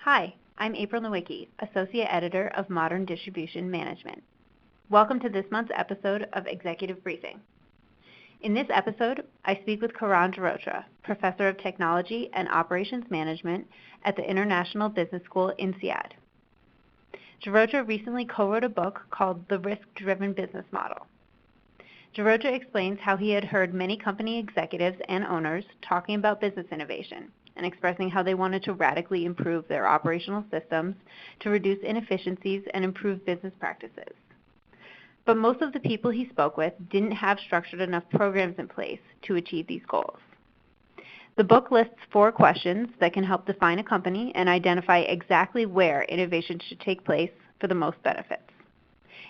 Hi, I'm April Nowicki, Associate Editor of Modern Distribution Management. Welcome to this month's episode of Executive Briefing. In this episode, I speak with Karan Girotra, Professor of Technology and Operations Management at the International Business School, INSEAD. Girotra recently co-wrote a book called The Risk-Driven Business Model. Girotra explains how he had heard many company executives and owners talking about business innovation and expressing how they wanted to radically improve their operational systems to reduce inefficiencies and improve business practices. But most of the people he spoke with didn't have structured enough programs in place to achieve these goals. The book lists 4 questions that can help define a company and identify exactly where innovation should take place for the most benefits.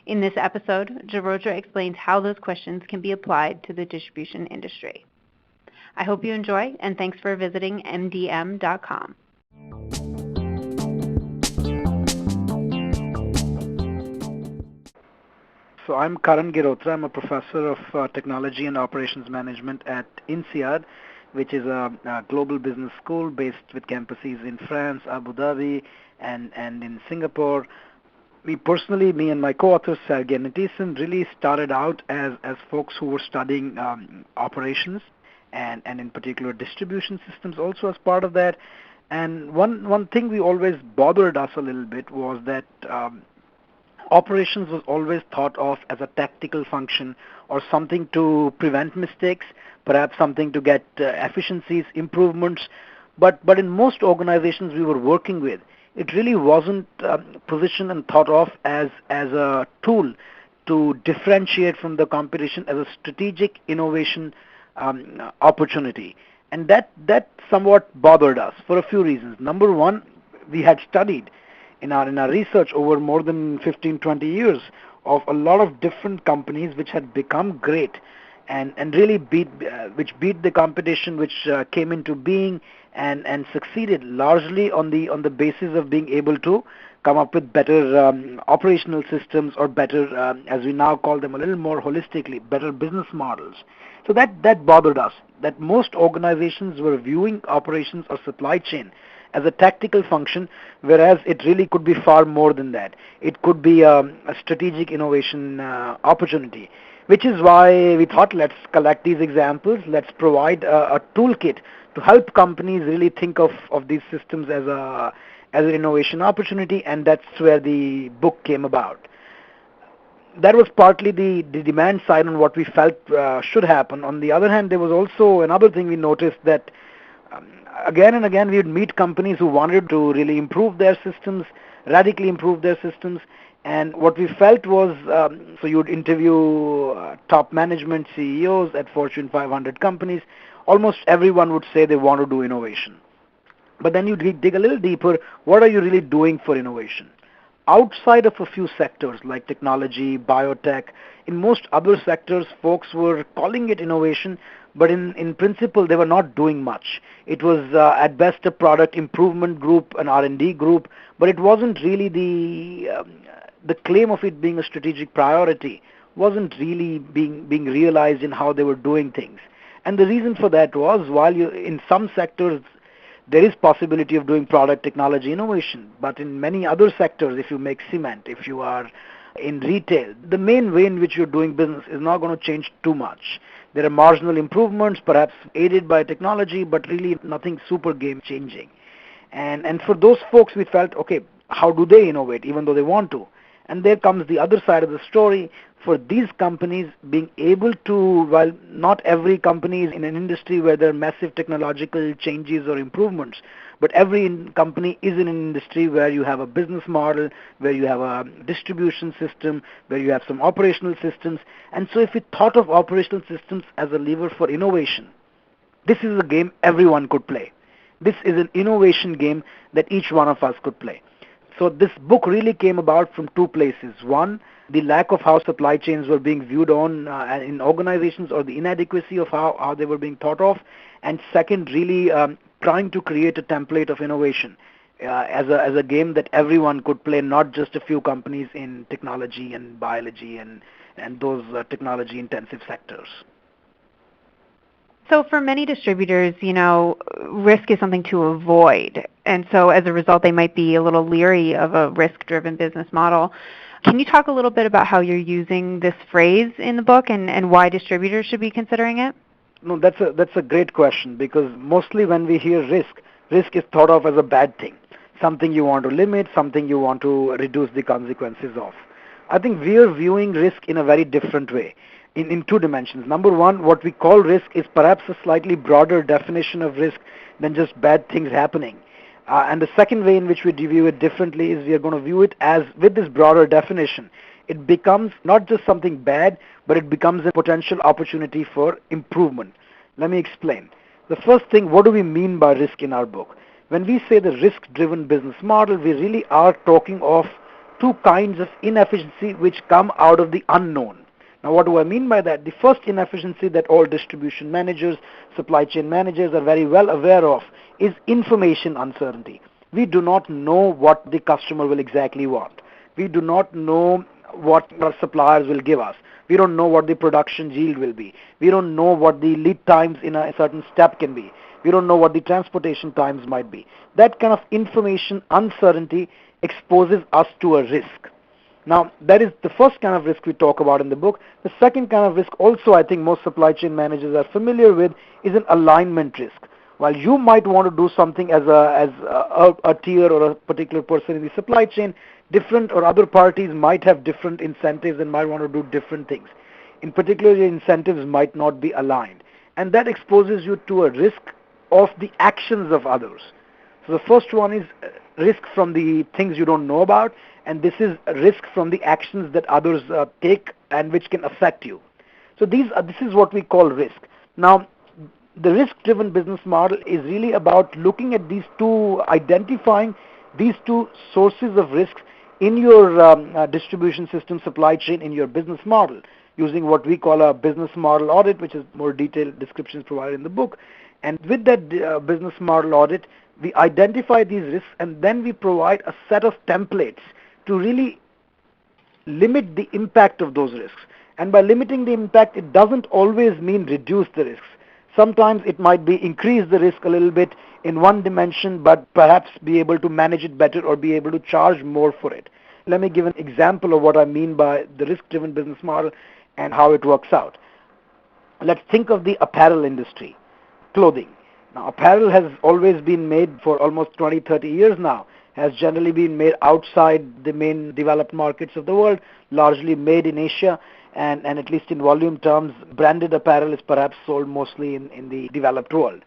In this episode, Girotra explains how those questions can be applied to the distribution industry. I hope you enjoy, and thanks for visiting mdm.com. So I'm Karan Girotra. I'm a professor of technology and operations management at INSEAD, which is a global business school based with campuses in France, Abu Dhabi, and in Singapore. Me and my co-author Sergey Nitisen really started out as folks who were studying operations and in particular distribution systems also as part of that. And one thing we always bothered us a little bit was that operations was always thought of as a tactical function or something to prevent mistakes, perhaps something to get efficiencies, improvements. But in most organizations we were working with, it really wasn't positioned and thought of as a tool to differentiate from the competition as a strategic innovation opportunity. And that somewhat bothered us for a few reasons. Number one, we had studied in our research over more than 15-20 years of a lot of different companies which had become great and really beat the competition, which came into being and succeeded largely on the basis of being able to come up with better operational systems or better, as we now call them a little more holistically, better business models. So that bothered us, that most organizations were viewing operations or supply chain as a tactical function, whereas it really could be far more than that. It could be a strategic innovation opportunity, which is why we thought, let's collect these examples, let's provide a toolkit to help companies really think of these systems as an innovation opportunity, and that's where the book came about. That was partly the demand side on what we felt should happen. On the other hand, there was also another thing we noticed, that again and again we would meet companies who wanted to really improve their systems, radically improve their systems, and what we felt was, so you would interview top management CEOs at Fortune 500 companies, almost everyone would say they want to do innovation. But then you dig a little deeper, what are you really doing for innovation? Outside of a few sectors like technology, biotech, in most other sectors folks were calling it innovation, but in principle they were not doing much. It was at best a product improvement group, an R&D group, but it wasn't really the claim of it being a strategic priority wasn't really being realized in how they were doing things. And the reason for that was, while in some sectors there is possibility of doing product technology innovation, but in many other sectors, if you make cement, if you are in retail, the main way in which you're doing business is not going to change too much. There are marginal improvements, perhaps aided by technology, but really nothing super game changing. And for those folks we felt, okay, how do they innovate even though they want to? And there comes the other side of the story. For these companies being able to, while not every company is in an industry where there are massive technological changes or improvements, but every company is in an industry where you have a business model, where you have a distribution system, where you have some operational systems. And so if we thought of operational systems as a lever for innovation, this is a game everyone could play. This is an innovation game that each one of us could play. So this book really came about from 2 places. One, the lack of how supply chains were being viewed on in organizations, or the inadequacy of how they were being thought of. And second, really trying to create a template of innovation as a game that everyone could play, not just a few companies in technology and biology and those technology intensive sectors. So for many distributors, risk is something to avoid. And so as a result, they might be a little leery of a risk-driven business model. Can you talk a little bit about how you're using this phrase in the book and why distributors should be considering it? No, that's a great question, because mostly when we hear risk is thought of as a bad thing, something you want to limit, something you want to reduce the consequences of. I think we are viewing risk in a very different way, in two dimensions. Number one, what we call risk is perhaps a slightly broader definition of risk than just bad things happening. And the second way in which we view it differently is we are going to view it as, with this broader definition, it becomes not just something bad, but it becomes a potential opportunity for improvement. Let me explain. The first thing, what do we mean by risk in our book? When we say the risk-driven business model, we really are talking of two kinds of inefficiency which come out of the unknown. Now, what do I mean by that? The first inefficiency that all distribution managers, supply chain managers are very well aware of is information uncertainty. We do not know what the customer will exactly want. We do not know what our suppliers will give us. We don't know what the production yield will be. We don't know what the lead times in a certain step can be. We don't know what the transportation times might be. That kind of information uncertainty exposes us to a risk. Now, that is the first kind of risk we talk about in the book. The second kind of risk also I think most supply chain managers are familiar with is an alignment risk. While you might want to do something as a tier or a particular person in the supply chain, different or other parties might have different incentives and might want to do different things. In particular, your incentives might not be aligned. And that exposes you to a risk of the actions of others. So the first one is risk from the things you don't know about, and this is a risk from the actions that others take and which can affect you. So this is what we call risk. Now, the risk-driven business model is really about looking at these two, identifying these two sources of risk in your distribution system, supply chain, in your business model, using what we call a business model audit, which is more detailed descriptions provided in the book. And with that business model audit, we identify these risks and then we provide a set of templates to really limit the impact of those risks. And by limiting the impact, it doesn't always mean reduce the risks. Sometimes it might be increase the risk a little bit in one dimension, but perhaps be able to manage it better or be able to charge more for it. Let me give an example of what I mean by the risk-driven business model and how it works out. Let's think of the apparel industry, clothing. Now, apparel has always been made for almost 20, 30 years now, has generally been made outside the main developed markets of the world, largely made in Asia, and at least in volume terms, branded apparel is perhaps sold mostly in the developed world.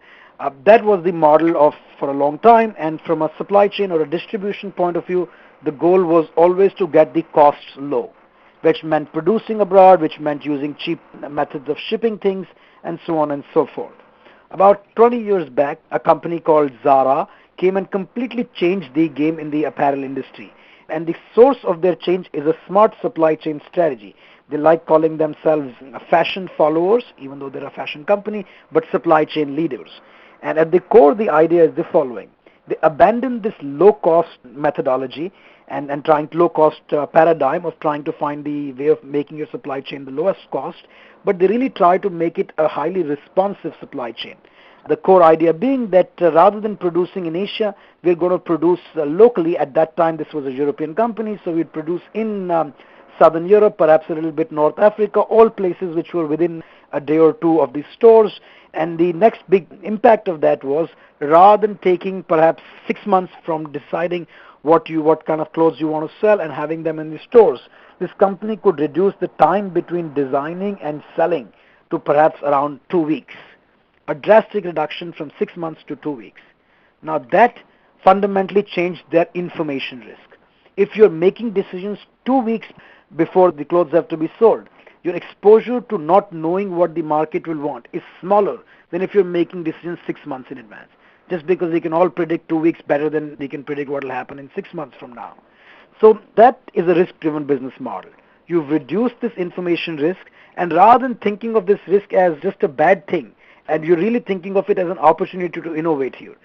That was the model for a long time, and from a supply chain or a distribution point of view, the goal was always to get the costs low, which meant producing abroad, which meant using cheap methods of shipping things, and so on and so forth. About 20 years back, a company called Zara came and completely changed the game in the apparel industry. And the source of their change is a smart supply chain strategy. They like calling themselves fashion followers, even though they're a fashion company, but supply chain leaders. And at the core, the idea is the following. They abandoned this low-cost methodology and low-cost paradigm of trying to find the way of making your supply chain the lowest cost, but they really try to make it a highly responsive supply chain. The core idea being that rather than producing in Asia, we're going to produce locally. At that time, this was a European company, so we'd produce in Southern Europe, perhaps a little bit North Africa, all places which were within a day or two of the stores. And the next big impact of that was, rather than taking perhaps 6 months from deciding what kind of clothes you want to sell and having them in the stores, this company could reduce the time between designing and selling to perhaps around 2 weeks. A drastic reduction from 6 months to 2 weeks. Now that fundamentally changed their information risk. If you're making decisions 2 weeks before the clothes have to be sold, your exposure to not knowing what the market will want is smaller than if you're making decisions 6 months in advance. Just because we can all predict 2 weeks better than we can predict what will happen in 6 months from now. So that is a risk-driven business model. You've reduced this information risk, and rather than thinking of this risk as just a bad thing, and you're really thinking of it as an opportunity to innovate here.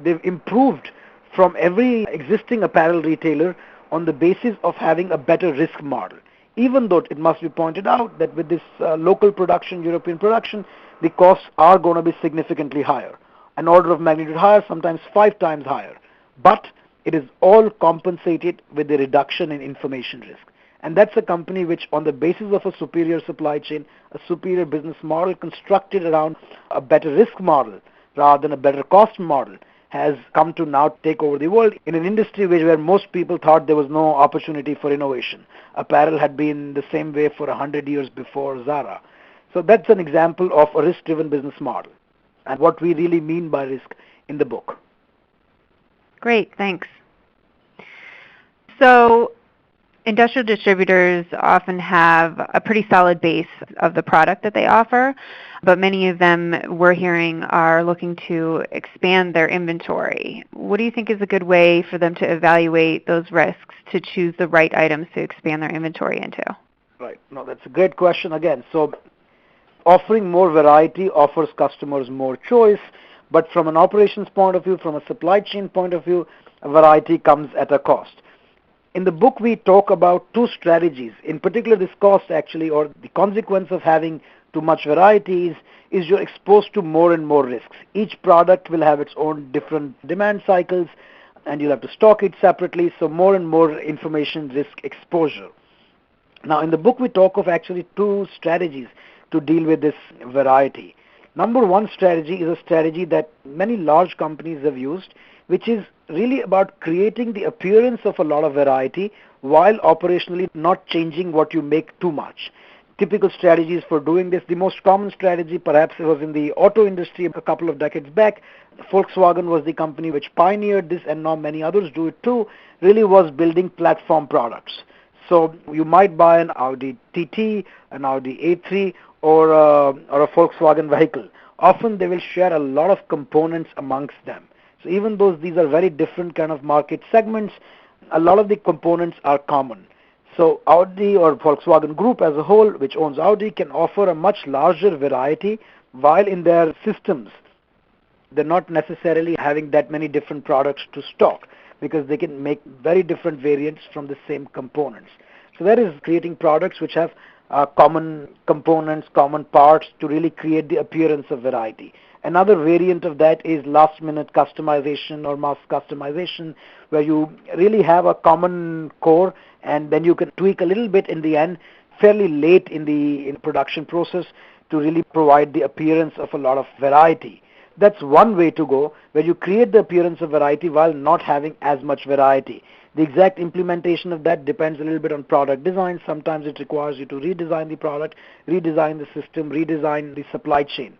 They've improved from every existing apparel retailer on the basis of having a better risk model. even though it must be pointed out that with this local production, European production, the costs are going to be significantly higher, an order of magnitude higher, sometimes 5 times higher. But it is all compensated with the reduction in information risk. And that's a company which, on the basis of a superior supply chain, a superior business model constructed around a better risk model rather than a better cost model, has come to now take over the world in an industry where most people thought there was no opportunity for innovation. Apparel had been the same way for 100 years before Zara. So that's an example of a risk-driven business model and what we really mean by risk in the book. Great, thanks. So industrial distributors often have a pretty solid base of the product that they offer, but many of them, we're hearing, are looking to expand their inventory. What do you think is a good way for them to evaluate those risks to choose the right items to expand their inventory into? Right. No, that's a great question again. So offering more variety offers customers more choice, but from an operations point of view, from a supply chain point of view, variety comes at a cost. In the book, we talk about two strategies. In particular, this cost actually, or the consequence of having too much variety is you're exposed to more and more risks. Each product will have its own different demand cycles, and you'll have to stock it separately, so more and more information risk exposure. Now, in the book, we talk of actually two strategies to deal with this variety. Number one strategy is a strategy that many large companies have used, which is really about creating the appearance of a lot of variety while operationally not changing what you make too much. Typical strategies for doing this, the most common strategy perhaps was in the auto industry a couple of decades back. Volkswagen was the company which pioneered this, and now many others do it too, really was building platform products. So you might buy an Audi TT, an Audi A3, or a Volkswagen vehicle. Often they will share a lot of components amongst them. So even though these are very different kind of market segments, a lot of the components are common. So Audi or Volkswagen Group as a whole, which owns Audi, can offer a much larger variety, while in their systems they're not necessarily having that many different products to stock, because they can make very different variants from the same components. So that is creating products which have common components, common parts to really create the appearance of variety. Another variant of that is last minute customization or mass customization, where you really have a common core and then you can tweak a little bit in the end fairly late in the production process to really provide the appearance of a lot of variety. That's one way to go, where you create the appearance of variety while not having as much variety. The exact implementation of that depends a little bit on product design. Sometimes it requires you to redesign the product, redesign the system, redesign the supply chain.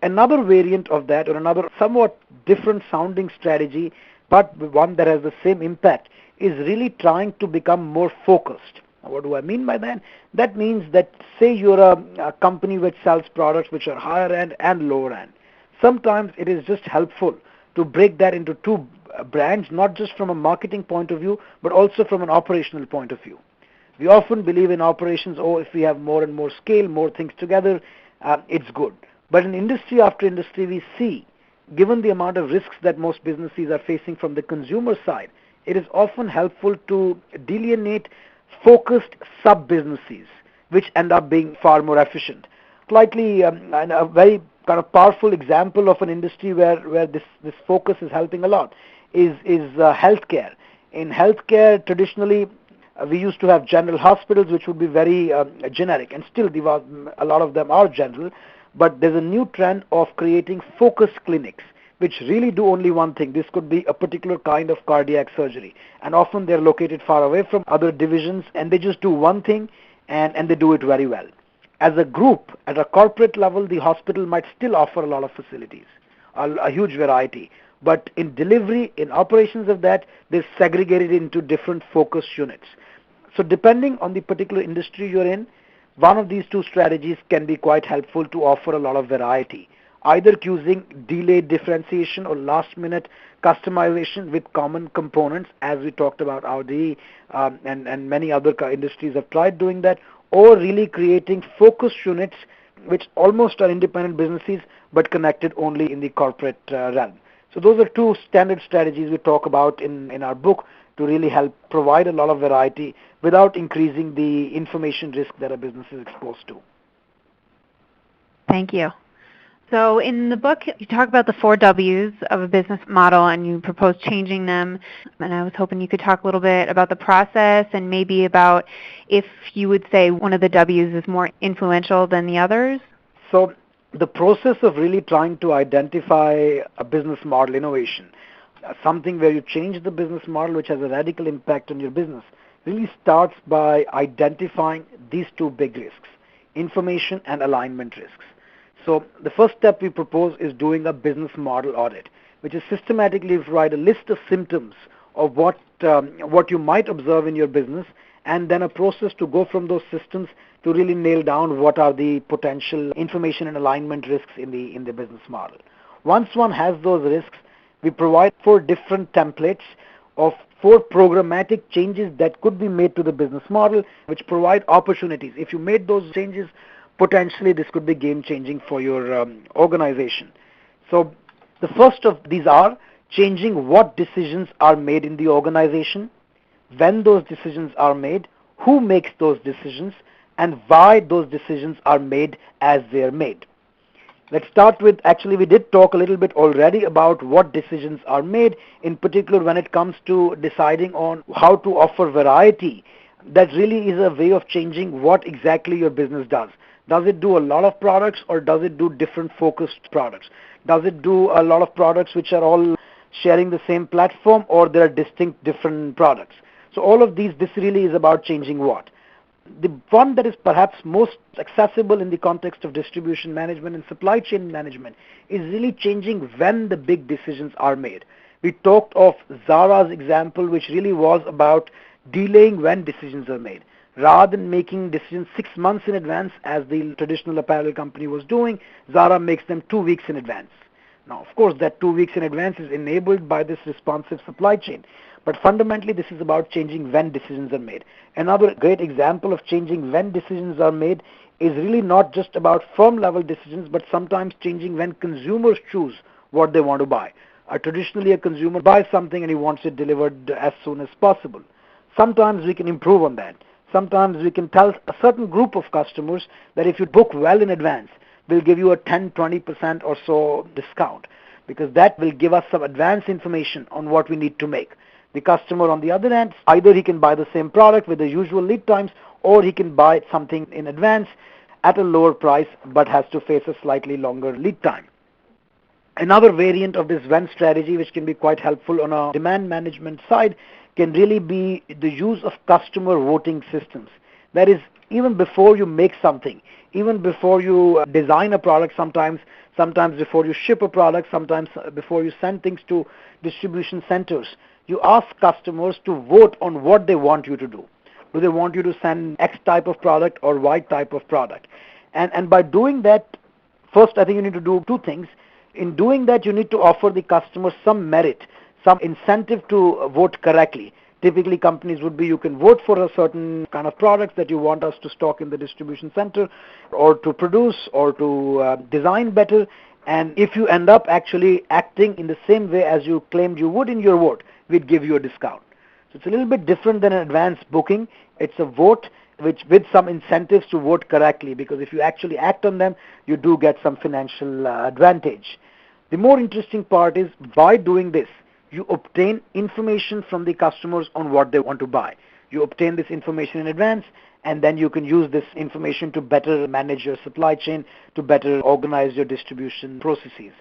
Another variant of that, or another somewhat different sounding strategy, but one that has the same impact, is really trying to become more focused. Now, what do I mean by that? That means that, say you're a company which sells products which are higher end and lower end. Sometimes it is just helpful to break that into two brands, not just from a marketing point of view, but also from an operational point of view. We often believe in operations, if we have more and more scale, more things together, it's good. But in industry after industry, we see, given the amount of risks that most businesses are facing from the consumer side, it is often helpful to delineate focused sub-businesses, which end up being far more efficient. Slightly, and a very kind of powerful example of an industry where this focus is helping a lot is healthcare. In healthcare, traditionally, we used to have general hospitals, which would be very generic, and still a lot of them are general. But there's a new trend of creating focused clinics, which really do only one thing. This could be a particular kind of cardiac surgery, and often they're located far away from other divisions, and they just do one thing, and they do it very well. As a group, at a corporate level, the hospital might still offer a lot of facilities, a huge variety. But in delivery, in operations of that, they're segregated into different focus units. So depending on the particular industry you're in, one of these two strategies can be quite helpful to offer a lot of variety, either using delayed differentiation or last-minute customization with common components, as we talked about Audi and many other industries have tried doing that, or really creating focus units which almost are independent businesses but connected only in the corporate realm. So those are two standard strategies we talk about in our book, to really help provide a lot of variety without increasing the information risk that a business is exposed to. Thank you. So in the book, you talk about the 4 Ws of a business model, and you propose changing them. And I was hoping you could talk a little bit about the process and maybe about if you would say one of the Ws is more influential than the others. So the process of really trying to identify a business model innovation, something where you change the business model which has a radical impact on your business, really starts by identifying these two big risks, information and alignment risks. So the first step we propose is doing a business model audit, which is systematically provide a list of symptoms of what you might observe in your business, and then a process to go from those systems to really nail down what are the potential information and alignment risks in the business model. Once one has those risks, we provide 4 different templates of 4 programmatic changes that could be made to the business model, which provide opportunities. If you made those changes, potentially this could be game changing for your organization. So the first of these are changing what decisions are made in the organization, when those decisions are made, who makes those decisions, and why those decisions are made as they are made. Let's start with, actually we did talk a little bit already about what decisions are made, in particular when it comes to deciding on how to offer variety. That really is a way of changing what exactly your business does. Does it do a lot of products, or does it do different focused products? Does it do a lot of products which are all sharing the same platform, or there are distinct different products? So all of these, this really is about changing what. The one that is perhaps most accessible in the context of distribution management and supply chain management is really changing when the big decisions are made. We talked of Zara's example, which really was about delaying when decisions are made. Rather than making decisions 6 months in advance, as the traditional apparel company was doing, Zara makes them 2 weeks in advance. Now, of course, that 2 weeks in advance is enabled by this responsive supply chain. But fundamentally, this is about changing when decisions are made. Another great example of changing when decisions are made is really not just about firm-level decisions, but sometimes changing when consumers choose what they want to buy. Traditionally, a consumer buys something and he wants it delivered as soon as possible. Sometimes we can improve on that. Sometimes we can tell a certain group of customers that if you book well in advance, we'll give you a 10-20% or so discount, because that will give us some advance information on what we need to make. The customer, on the other hand, either he can buy the same product with the usual lead times, or he can buy something in advance at a lower price but has to face a slightly longer lead time. Another variant of this when strategy, which can be quite helpful on a demand management side, can really be the use of customer voting systems. That is, even before you make something, even before you design a product, sometimes before you ship a product, sometimes before you send things to distribution centers, you ask customers to vote on what they want you to do. Do they want you to send X type of product or Y type of product? And by doing that, first I think you need to do 2 things. In doing that, you need to offer the customer some merit, some incentive to vote correctly. Typically, companies would be, you can vote for a certain kind of products that you want us to stock in the distribution center, or to produce, or to design better. And if you end up actually acting in the same way as you claimed you would in your vote, we'd give you a discount. So it's a little bit different than an advance booking. It's a vote which with some incentives to vote correctly, because if you actually act on them, you do get some financial advantage. The more interesting part is, by doing this, you obtain information from the customers on what they want to buy. You obtain this information in advance, and then you can use this information to better manage your supply chain, to better organize your distribution processes.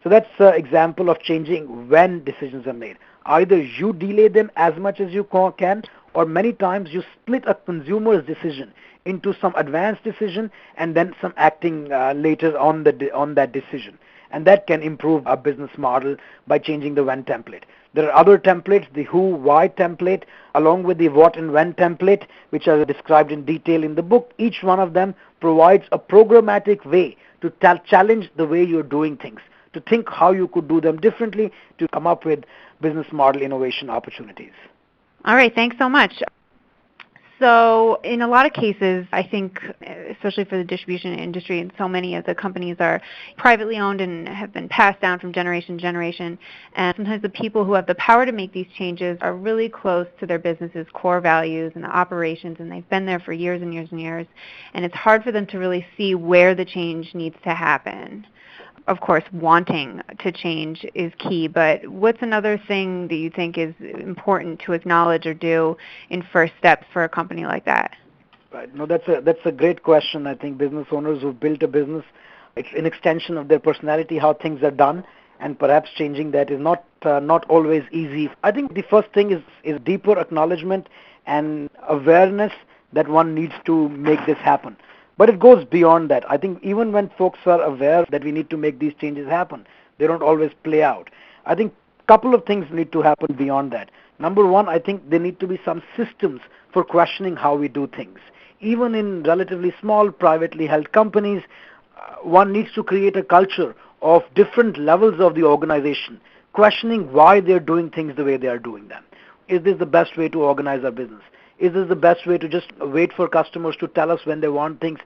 So that's an example of changing when decisions are made. Either you delay them as much as you can, or many times you split a consumer's decision into some advanced decision and then some acting later on that decision. And that can improve a business model by changing the when template. There are other templates, the who, why template, along with the what and when template, which are described in detail in the book. Each one of them provides a programmatic way to challenge the way you're doing things, to think how you could do them differently, to come up with business model innovation opportunities. All right, thanks so much. So in a lot of cases, I think, especially for the distribution industry, and so many of the companies are privately owned and have been passed down from generation to generation. And sometimes the people who have the power to make these changes are really close to their business's core values and the operations, and they've been there for years and years and years. And it's hard for them to really see where the change needs to happen. Of course, wanting to change is key, but what's another thing that you think is important to acknowledge or do in first steps for a company like that? Right. No, that's a great question. I think business owners who've built a business, it's an extension of their personality, how things are done, and perhaps changing that is not always easy. I think the first thing is deeper acknowledgement and awareness that one needs to make this happen. But it goes beyond that. I think even when folks are aware that we need to make these changes happen, they don't always play out. I think a couple of things need to happen beyond that. Number one, I think there need to be some systems for questioning how we do things. Even in relatively small privately held companies, one needs to create a culture of different levels of the organization, questioning why they're doing things the way they are doing them. Is this the best way to organize our business? Is this the best way to just wait for customers to tell us when they want things?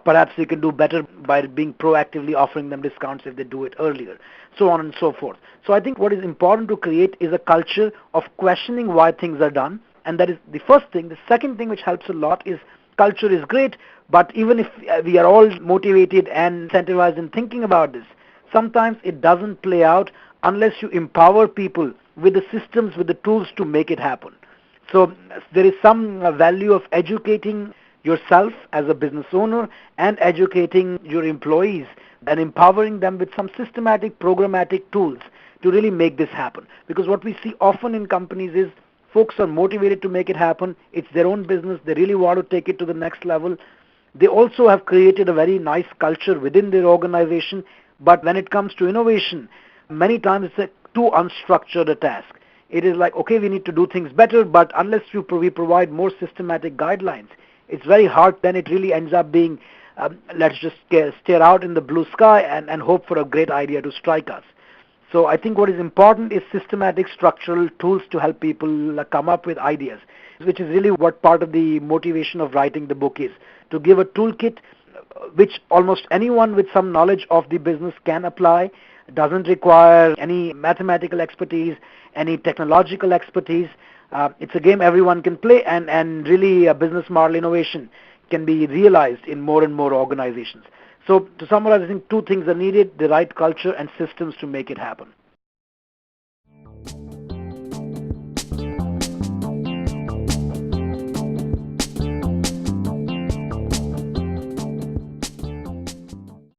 Perhaps we can do better by being proactively offering them discounts if they do it earlier, so on and so forth. So I think what is important to create is a culture of questioning why things are done, and that is the first thing. The second thing which helps a lot is culture is great, but even if we are all motivated and incentivized in thinking about this, sometimes it doesn't play out unless you empower people with the systems, with the tools to make it happen. So there is some value of educating yourself as a business owner and educating your employees and empowering them with some systematic programmatic tools to really make this happen. Because what we see often in companies is folks are motivated to make it happen. It's their own business. They really want to take it to the next level. They also have created a very nice culture within their organization. But when it comes to innovation, many times it's too unstructured a task. It is like, okay, we need to do things better, but unless we provide more systematic guidelines, it's very hard. Then it really ends up being, let's just stare out in the blue sky and hope for a great idea to strike us. So I think what is important is systematic structural tools to help people come up with ideas, which is really what part of the motivation of writing the book is, to give a toolkit which almost anyone with some knowledge of the business can apply. It doesn't require any mathematical expertise, any technological expertise. It's a game everyone can play, and really a business model innovation can be realized in more and more organizations. So to summarize, I think two things are needed: the right culture and systems to make it happen.